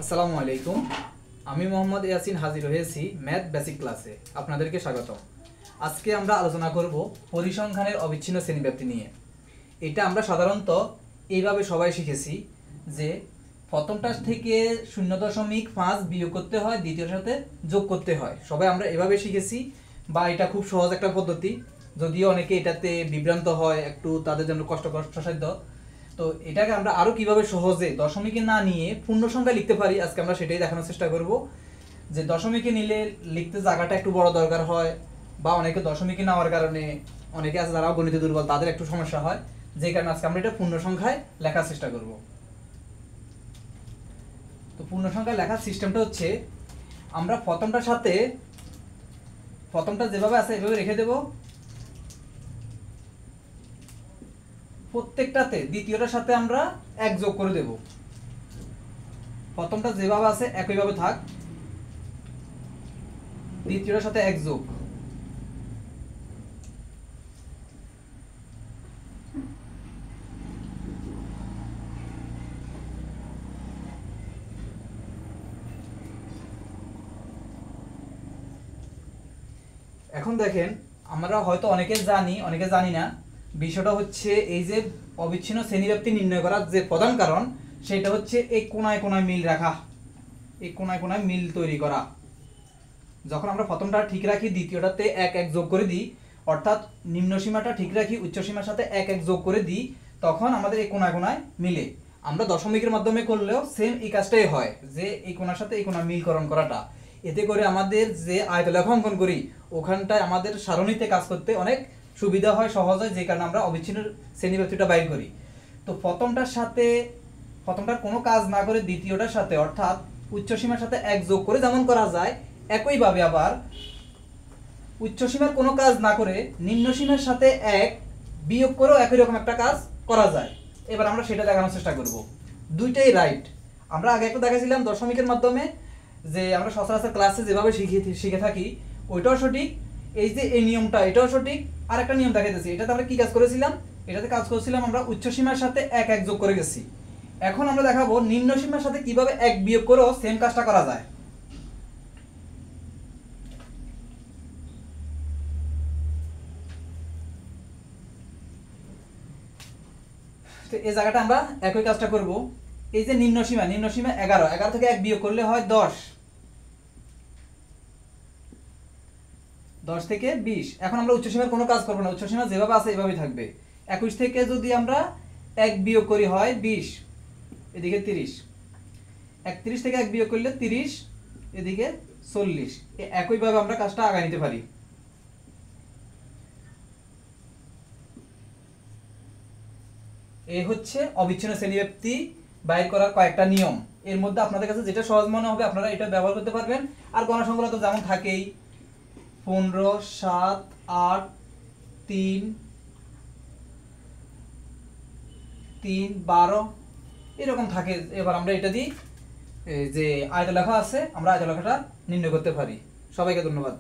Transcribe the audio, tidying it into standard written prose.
আসসালামু আলাইকুম। আমি মোহাম্মদ ইয়াসিন হাজির হয়েছি ম্যাথ বেসিক ক্লাসে। আপনাদেরকে স্বাগতম। আজকে আমরা আলোচনা করব পরিসংখ্যানের অবিচ্ছিন্ন শ্রেণীব্যাপ্তি নিয়ে। এটা আমরা সাধারণত এইভাবে সবাই শিখেছি যে প্রথমটা থেকে 0.5 বিয়োগ করতে হয়, দ্বিতীয়টার সাথে যোগ করতে হয়। সবাই আমরা এভাবে শিখেছি বা এটা খুব সহজ একটা পদ্ধতি, যদিও অনেকে এটাতে বিভ্রান্ত হয়, একটু তাদের জন্য কষ্টসাধ্য। তো এটাকে আমরা আরো কিভাবে সহজে দশমিকে না নিয়ে পূর্ণ সংখ্যা লিখতে পারি, আজকে আমরা সেটাই দেখানোর চেষ্টা করব। যে দশমিকে নিলে লিখতে জায়গাটা একটু বড় দরকার হয়, বা অনেকে দশমিকে নেওয়ার কারণে অনেকে আছে যারা গণিতে দুর্বল, তাদের একটু সমস্যা হয়, যে কারণে আজকে আমরা এটা পূর্ণ সংখ্যায় লেখার চেষ্টা করব। তো পূর্ণ সংখ্যায় লেখার সিস্টেমটা হচ্ছে, আমরা প্রথমটা যেভাবে আছে এভাবে রেখে দেব, প্রত্যেকটাতে দ্বিতীয়টার সাথে আমরা 1 যোগ করে দেব। প্রথমটা যেভাবে আছে একইভাবে থাক, দ্বিতীয়টার সাথে 1 যোগ। এখন দেখেন, আমরা হয়তো অনেকে জানি অনেকে জানি না। বিষয়টা হচ্ছে এই যে অবিচ্ছিন্ন শ্রেণীব্যাপ্তি নির্ণয় করার যে প্রধান কারণ, সেটা হচ্ছে এই কোণায় কোণায় মিল রাখা, এই কোণায় কোণায় মিল তৈরি করা। যখন আমরা প্রথমটা ঠিক রাখি, দ্বিতীয়টাতে 1 যোগ করে দিই, অর্থাৎ নিম্ন সীমাটা ঠিক রাখি, উচ্চ সীমার সাথে 1 যোগ করে দিই, তখন আমাদের এই কোণায় কোণায় মিলে। আমরা দশমিকের মাধ্যমে করলেও সেম এই কাজটাই হয়, যে এই কোণার সাথে এই কোণা মিলকরণ করাটা। এতে করে আমাদের যে আয়তলেখ অঙ্কন করি, ওখানটায় আমাদের সারণীতে কাজ করতে অনেক সুবিধা হয়, সহজ হয়, যে কারণে আমরা অবিচ্ছিন্ন শ্রেণীব্যাপ্তিটা বাইর করি। তো প্রথমটার কোনো কাজ না করে দ্বিতীয়টার সাথে, অর্থাৎ উচ্চ সীমার সাথে 1 যোগ করে যেমন করা যায়, একইভাবে আবার উচ্চ সীমার কোনো কাজ না করে নিম্ন সীমার সাথে 1 বিয়োগ করেও একই রকম একটা কাজ করা যায়। এবার আমরা সেটা দেখানোর চেষ্টা করব। দুইটাই রাইট। আমরা আগে একটু দেখাছিলাম দশমিকের মাধ্যমে, যে আমরা সচরাচর ক্লাসে যেভাবে শিখে থাকি ওইটাও সঠিক, এই যে এই নিয়মটা এটাও সঠিক। আর একটা নিয়ম দেখাইতেছি, এটাতে আমরা কি কাজ করেছিলাম, এটাতে কাজ করেছিলাম আমরা উচ্চ সীমার সাথে 1 যোগ করে গেছি। এখন আমরা দেখাবো নিম্ন সীমার সাথে কিভাবে 1 বিয়োগ করেও সেম কাজটা করা যায়। তো এই জায়গাটা আমরা একই কাজটা করব। এই যে নিম্ন সীমা 11 থেকে 1 বিয়োগ করলে হয় 10 থেকে 20। এখন আমরা উচ্চ সীমার কোনো কাজ করব না, উচ্চ সীমা যেভাবে আছে এভাবেই থাকবে। 21 থেকে যদি আমরা 1 বিয়োগ করি হয় 20, এদিকে 30। 31 থেকে 1 বিয়োগ করলে 30, এদিকে 40। একইভাবে আমরা কাজটা আগায় নিতে পারি। এই হচ্ছে অবিচ্ছিন্ন শ্রেণীব্যাপ্তি বাইর করার কয়েকটা নিয়ম। এর মধ্যে আপনাদের কাছে যেটা সহজ মনে হবে আপনারা এটা ব্যবহার করতে পারবেন। আর গণসংখ্যা তো যেমন থাকেই, 15, 7, 8, 3, 12 এরকম থাকে। এবার আমরা এটা দিই, যে আয়তলেখা আছে, আমরা আয়তলেখাটা নির্ণয় করতে পারি। সবাইকে ধন্যবাদ।